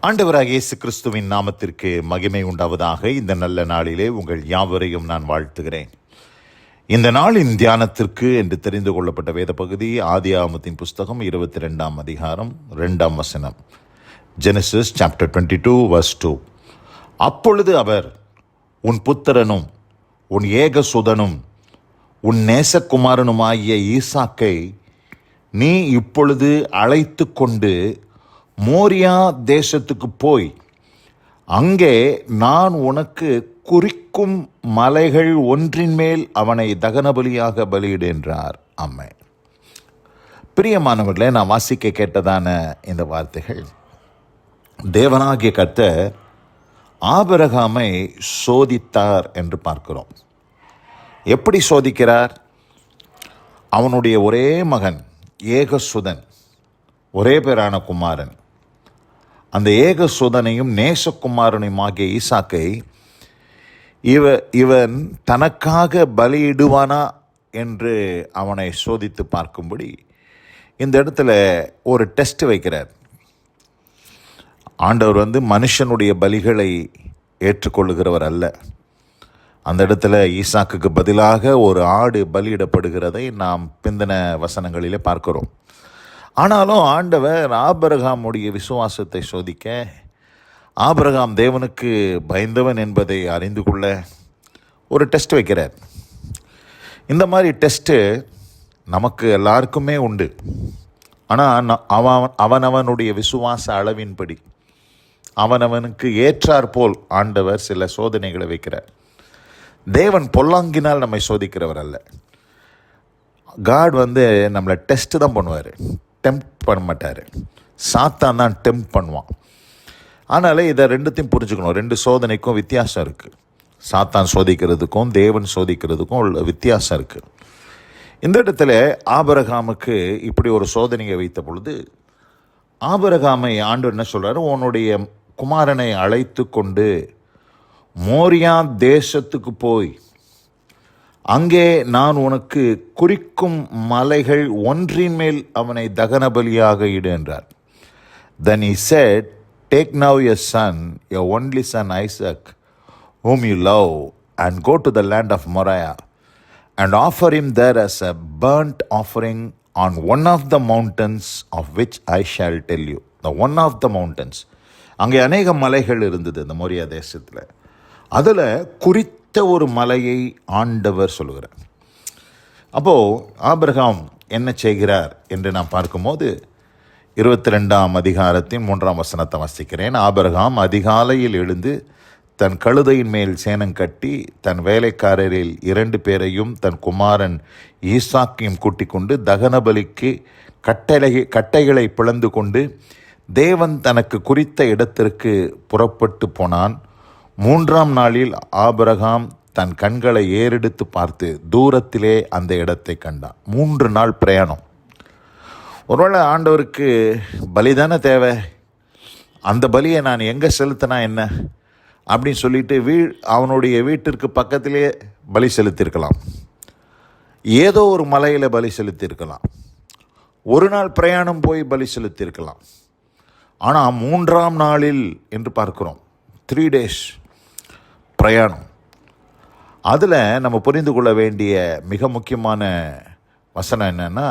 ஆண்டவராகிய இயேசு கிறிஸ்துவின் நாமத்திற்கு மகிமை உண்டாவதாக. இந்த நல்ல நாளிலே உங்கள் யாவரையும் நான் வாழ்த்துகிறேன். இந்த நாளின் தியானத்திற்கு என்று தெரிந்து கொள்ளப்பட்ட வேத பகுதி ஆதியாகமத்தின் புஸ்தகம் 22ஆம் அதிகாரம் 2ஆம் வசனம். Genesis chapter 22 verse 2. அப்பொழுது அவர், உன் புத்திரனும் உன் ஏகசுதனும் உன் நேசகுமாரனுமாகிய ஈசாக்கை நீ இப்பொழுது அழைத்து கொண்டு மோரியா தேசத்துக்கு போய் அங்கே நான் உனக்கு குறிக்கும் மலைகள் ஒன்றின் மேல் அவனை தகனபலியாக பலியிடு என்றார். ஆமென். பிரியமானவர்களே, நான் வாசிக்க கேட்டதான இந்த வார்த்தைகள் தேவனாகிய கர்த்தர் ஆபிரகாமை சோதித்தார் என்று பார்க்கிறோம். எப்படி சோதிக்கிறார்? அவனுடைய ஒரே மகன் ஏகசுதன், ஒரே பேரான குமாரன், அந்த ஏகசுதனையும் நேசகுமாரனையும் ஆகிய ஈசாக்கை இவன் தனக்காக பலியிடுவானா என்று அவனை சோதித்து பார்க்கும்படி இந்த இடத்துல ஒரு டெஸ்ட் வைக்கிறார். ஆண்டவர் மனுஷனுடைய பலிகளை ஏற்றுக்கொள்ளுகிறவர் அல்ல. அந்த இடத்துல ஈசாக்குக்கு பதிலாக ஒரு ஆடு பலியிடப்படுகிறதை நாம் பிந்தின வசனங்களிலே பார்க்கிறோம். ஆனாலும் ஆண்டவர் ஆபிரகாமுடைய விசுவாசத்தை சோதிக்க, ஆபிரகாம் தேவனுக்கு பயந்தவன் என்பதை அறிந்து கொள்ள ஒரு டெஸ்ட் வைக்கிறார். இந்த மாதிரி டெஸ்ட்டு நமக்கு எல்லாருக்குமே உண்டு. ஆனால் அவனவனுடைய விசுவாச அளவின்படி அவனவனுக்கு ஏற்றாற்போல் ஆண்டவர் சில சோதனைகளை வைக்கிறார். தேவன் பொல்லாங்கினால் நம்மை சோதிக்கிறவர் அல்ல. காட் நம்மளை டெஸ்ட் தான் பண்ணுவார், டெம்ப்ட் பண்ண மாட்டார். சாத்தான் தான் டெம்ப்ட் பண்ணுவான். அதனால் இதை ரெண்டுத்தையும் புரிஞ்சுக்கணும். ரெண்டு சோதனைக்கும் வித்தியாசம் இருக்குது. சாத்தான் சோதிக்கிறதுக்கும் தேவன் சோதிக்கிறதுக்கும் உள்ள வித்தியாசம் இருக்குது. இந்த இடத்துல ஆபிரகாமுக்கு இப்படி ஒரு சோதனையை வைத்த பொழுது ஆபிரகாமை ஆண்டவர் என்ன சொல்கிறார்? உன்னுடைய குமாரனை அழைத்து கொண்டு மோரியா தேசத்துக்கு போய் அங்கே நான் உனக்கு குறிக்கும் மலைகள் ஒன்றின் மேல் அவனை தகனபலியாக இடு என்றார். Then he said, take now your son, your only son Isaac, whom you love, and go to the land of Moriah, and offer him there as a burnt offering on one of the mountains of which I shall tell you. The one of the mountains. அங்கே அநேக மலைகள் இருந்தது இந்த மோரியா தேசத்தில். அதில் குறித்த ஒரு மலையை ஆண்டவர் சொல்லுகிறார். அப்போது ஆபிரகாம் என்ன செய்கிறார் என்று நான் பார்க்கும்போது 22ஆம் அதிகாரத்தின் 3ஆம் வசனத்தை வாசிக்கிறேன். ஆபிரகாம் அதிகாலையில் எழுந்து தன் கழுதையின் மேல் சேணம் கட்டி தன் வேலைக்காரரில் 2 பேரையும் தன் குமாரன் ஈசாக்கையும் கூட்டிக் கொண்டு தகனபலிக்கு கட்டைகளை பிளந்து கொண்டு தேவன் தனக்கு குறித்த இடத்திற்கு புறப்பட்டு போனான். 3ஆம் நாளில் ஆபிரகாம் தன் கண்களை ஏறெடுத்து பார்த்து தூரத்திலே அந்த இடத்தை கண்டான். 3 நாள் பிரயாணம். ஒருவேளை ஆண்டவருக்கு பலிதானே தேவை, அந்த பலியை நான் எங்கே செலுத்தினா என்ன அப்படின்னு சொல்லிட்டு அவனுடைய வீட்டிற்கு பக்கத்திலே பலி செலுத்தியிருக்கலாம். ஏதோ ஒரு மலையில் பலி செலுத்தியிருக்கலாம். ஒரு நாள் பிரயாணம் போய் பலி செலுத்தியிருக்கலாம். ஆனால் 3ஆம் நாளில் என்று பார்க்கிறோம், 3 days பிரயாணம். அதில் நம்ம புரிந்து கொள்ள வேண்டிய மிக முக்கியமான வசனம் என்னென்னா,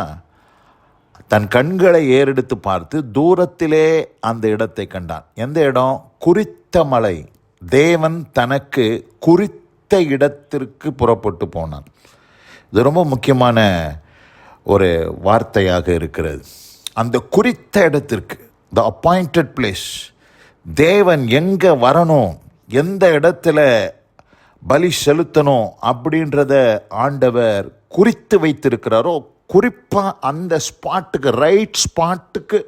தன் கண்களை ஏறெடுத்து பார்த்து தூரத்திலே அந்த இடத்தை கண்டான். எந்த இடம்? குறித்த மலை. தேவன் தனக்கு குறித்த இடத்திற்கு புறப்பட்டு போனான். இது ரொம்ப முக்கியமான ஒரு வார்த்தையாக இருக்கிறது. அந்த குறித்த இடத்திற்கு, த அப்பாயிண்டட் பிளேஸ். தேவன் எங்கே வரணும், எந்த இடத்துல பலி செலுத்தணும் அப்படின்றத ஆண்டவர் குறித்து வைத்திருக்கிறாரோ, குறிப்பாக அந்த ஸ்பாட்டுக்கு, ரைட் ஸ்பாட்டுக்கு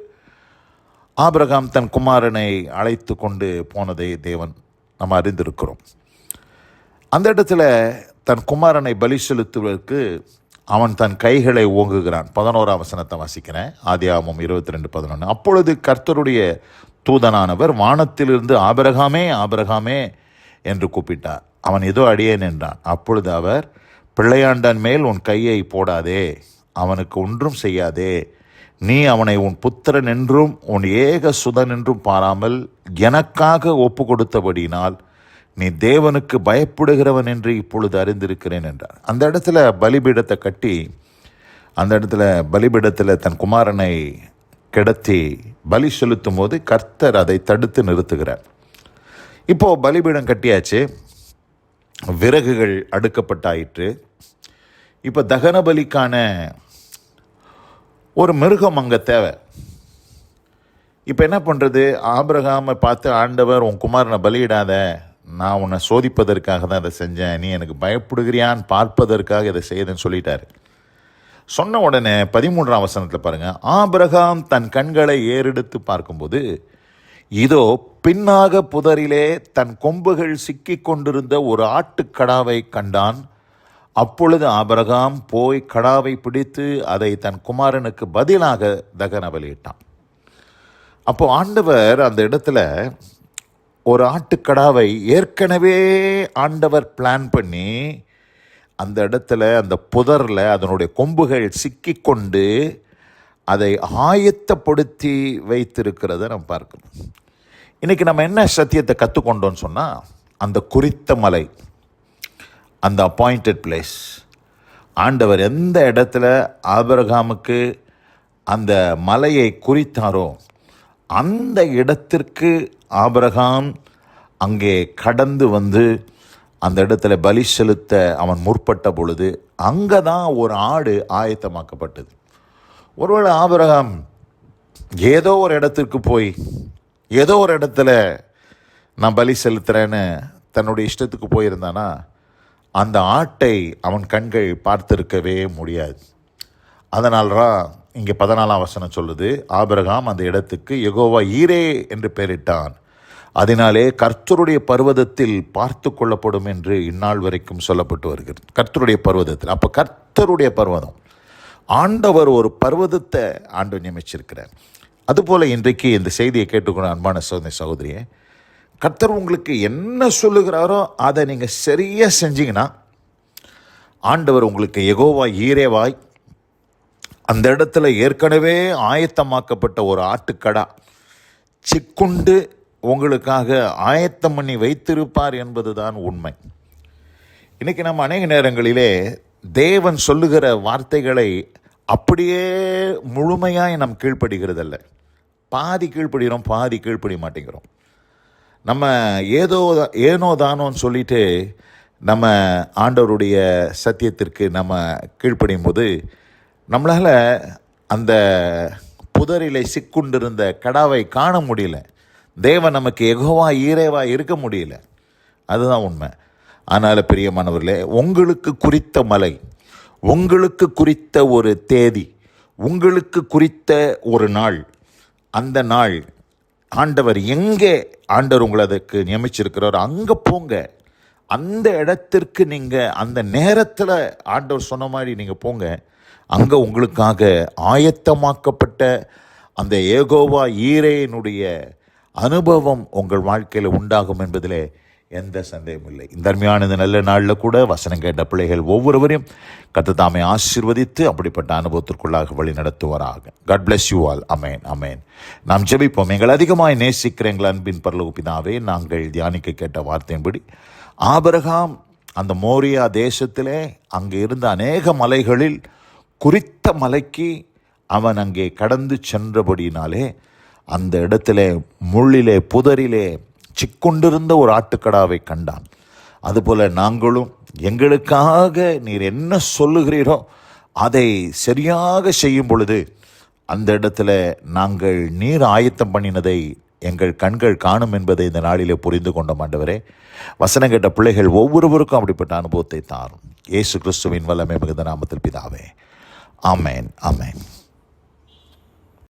ஆபிரகாம் தன் குமாரனை அழைத்து கொண்டு போனதை தேவன் நம்ம அறிந்திருக்கிறோம். அந்த இடத்துல தன் குமாரனை பலி செலுத்துவதற்கு அவன் தன் கைகளை ஓங்குகிறான். 11ஆம் வசனத்தை வாசிக்கிறேன். ஆதியாகமம் 22:11. அப்பொழுது கர்த்தருடைய தூதனானவர் வானத்திலிருந்து ஆபிரகாமே ஆபிரகாமே என்று கூப்பிட்டார். அவன் ஏதோ அடியேன் என்றான். அப்பொழுது அவர், பிள்ளையாண்டான் மேல் உன் கையை போடாதே, அவனுக்கு ஒன்றும் செய்யாதே, நீ அவனை உன் புத்திரன் என்றும் உன் ஏக சுதன் என்றும் பாராமல் எனக்காக ஒப்பு கொடுத்தபடியினால் நீ தேவனுக்கு பயப்படுகிறவன் என்று இப்பொழுது அறிந்திருக்கிறேன் என்றார். அந்த இடத்துல பலிபீடத்தை கட்டி அந்த இடத்துல பலிபீடத்தில் தன் குமாரனை கிடத்தி பலி செலுத்தும் போது கர்த்தர் அதை தடுத்து நிறுத்துகிறார். இப்போது பலிபீடம் கட்டியாச்சு, விறகுகள் அடுக்கப்பட்டாயிற்று. இப்போ தகன பலிக்கான ஒரு மிருகம் அங்கே தேவை. இப்போ என்ன பண்ணுறது? ஆபிரகாமை பார்த்து ஆண்டவர், உன் குமாரனை பலியிடாத, நான் உன்னை சோதிப்பதற்காக தான் இதை செஞ்சேன், நீ எனக்கு பயப்படுகிறியான்னு பார்ப்பதற்காக இதை செய்யுதுன்னு சொல்லிட்டாரு. சொன்ன உடனே 13ஆம் வசனத்தில் பாருங்கள், ஆபிரகாம் தன் கண்களை ஏறெடுத்து பார்க்கும்போது இதோ பின்னாக புதரிலே தன் கொம்புகள் சிக்கி கொண்டிருந்த ஒரு ஆட்டுக்கடாவை கண்டான். அப்பொழுது ஆபிரகாம் போய் கடாவை பிடித்து அதை தன் குமாரனுக்கு பதிலாக தகன பலியிட்டான். அப்போ ஆண்டவர் அந்த இடத்துல ஒரு ஆட்டுக்கடாவை ஏற்கனவே ஆண்டவர் பிளான் பண்ணி அந்த இடத்துல அந்த புதரில் அதனுடைய கொம்புகள் சிக்கி கொண்டு அதை ஆயத்தப்படுத்தி வைத்திருக்கிறத நம்ம பார்க்கணும். இன்றைக்கி நம்ம என்ன சத்தியத்தை கற்றுக்கொண்டோன்னு சொன்னால், அந்த குறித்த மலை, அந்த அப்பாயிண்டட் பிளேஸ், ஆண்டவர் எந்த இடத்துல ஆபிரகாமுக்கு அந்த மலையை குறித்தாரோ அந்த இடத்திற்கு ஆபிரகாம் அங்கே கடந்து வந்து அந்த இடத்துல பலி செலுத்த அவன் முற்பட்ட பொழுது அங்கே தான் ஒரு ஆடு ஆயத்தமாக்கப்பட்டது. ஒருவேளை ஆபிரகாம் ஏதோ ஒரு இடத்திற்கு போய் ஏதோ ஒரு இடத்துல நான் பலி செலுத்துகிறேன்னு தன்னுடைய இஷ்டத்துக்கு போயிருந்தானா அந்த ஆட்டை அவன் கண்கள் பார்த்திருக்கவே முடியாது. அதனால்தான் இங்கே 14ஆம் வசனம் சொல்லுது, ஆபிரகாம் அந்த இடத்துக்கு யெகோவா ஈரே என்று பெயரிட்டான், அதனாலே கர்த்தருடைய பர்வதத்தில் பார்த்து கொள்ளப்படும் என்று இந்நாள் வரைக்கும் சொல்லப்பட்டு வருகிறது. கர்த்தருடைய பர்வதத்தில், அப்போ கர்த்தருடைய பர்வதம், ஆண்டவர் ஒரு பர்வதத்தை ஆண்டவர் நியமிச்சிருக்கிறார். அதுபோல் இன்றைக்கு இந்த செய்தியை கேட்டுக்கொண்ட அன்பான சகோதரி சகோதரியே, கர்த்தர் உங்களுக்கு என்ன சொல்லுகிறாரோ அதை நீங்கள் சரியாக செஞ்சீங்கன்னா ஆண்டவர் உங்களுக்கு யெகோவா ஈரேவாய் அந்த இடத்துல ஏற்கனவே ஆயத்தமாக்கப்பட்ட ஒரு ஆட்டுக்கடா சிக்குண்டு உங்களுக்காக ஆயத்தம் பண்ணி வைத்திருப்பார் என்பது தான் உண்மை. இன்றைக்கி நம்ம அநேக நேரங்களிலே தேவன் சொல்லுகிற வார்த்தைகளை அப்படியே முழுமையாக நம் கீழ்ப்படுகிறதல்ல, பாதி கீழ்ப்படுகிறோம், பாதி கீழ்ப்படிய மாட்டேங்கிறோம். நம்ம ஏனோ தானோன்னு சொல்லிட்டு நம்ம ஆண்டவருடைய சத்தியத்திற்கு நம்ம கீழ்ப்படியும் போது நம்மளால் அந்த புதரிலே சிக்குண்டிருந்த கடாவை காண முடியல. தேவன் நமக்கு யெகோவா ஈரேவா இருக்க முடியல. அதுதான் உண்மை. அதனால் பிரியமானவர்களே, உங்களுக்கு குறித்த மலை, உங்களுக்கு குறித்த ஒரு தேதி, உங்களுக்கு குறித்த ஒரு நாள், அந்த நாள் ஆண்டவர் எங்கே ஆண்டவர் உங்களை அதுக்கு நியமிச்சிருக்கிறாரோ அங்கே போங்க. அந்த இடத்திற்கு நீங்கள் அந்த நேரத்தில் ஆண்டவர் சொன்ன மாதிரி நீங்கள் போங்க. அங்கே உங்களுக்காக ஆயத்தமாக்கப்பட்ட அந்த யெகோவா ஈரேயினுடைய அனுபவம் உங்கள் வாழ்க்கையில் உண்டாகும் என்பதில் எந்த சந்தேகமும் இல்லை. இந்த அருமையான இந்த நல்ல நாளில் கூட வசனம் கேட்ட பிள்ளைகள் ஒவ்வொருவரையும் கர்த்தர் தாமே ஆசீர்வதித்து அப்படிப்பட்ட அனுபவத்திற்குள்ளாக வழி நடத்துவாராக. God bless you all. Amen, amen. நாம் ஜெபிப்போம். எங்கள் அதிகமாய் நேசிக்கிற எங்கள் அன்பின் பரலோக பிதாவே, நாங்கள் தியானிக்க கேட்ட வார்த்தையின்படி ஆபிரகாம் அந்த மோரியா தேசத்திலே அங்கே இருந்த அநேக மலைகளில் குறித்த மலைக்கு அவன் அங்கே கடந்து சென்றபடியினாலே அந்த இடத்துல முள்ளிலே புதரிலே சிக்கொண்டிருந்த ஒரு ஆட்டுக்கடாவை கண்டான். அதுபோல் நாங்களும் எங்களுக்காக நீர் என்ன சொல்லுகிறீரோ அதை சரியாக செய்யும் பொழுது அந்த இடத்துல நாங்கள் நீர் ஆயத்தம் பண்ணினதை எங்கள் கண்கள் காணும் என்பதை இந்த நாளிலே புரிந்து கொண்ட ஆண்டவரே, வசனம் கேட்ட பிள்ளைகள் ஒவ்வொருவருக்கும் அப்படிப்பட்ட அனுபவத்தை தாரும். இயேசு கிறிஸ்துவின் வல்லமை மிகுந்த நாமத்தில் பிதாவே, ஆமேன், ஆமேன்.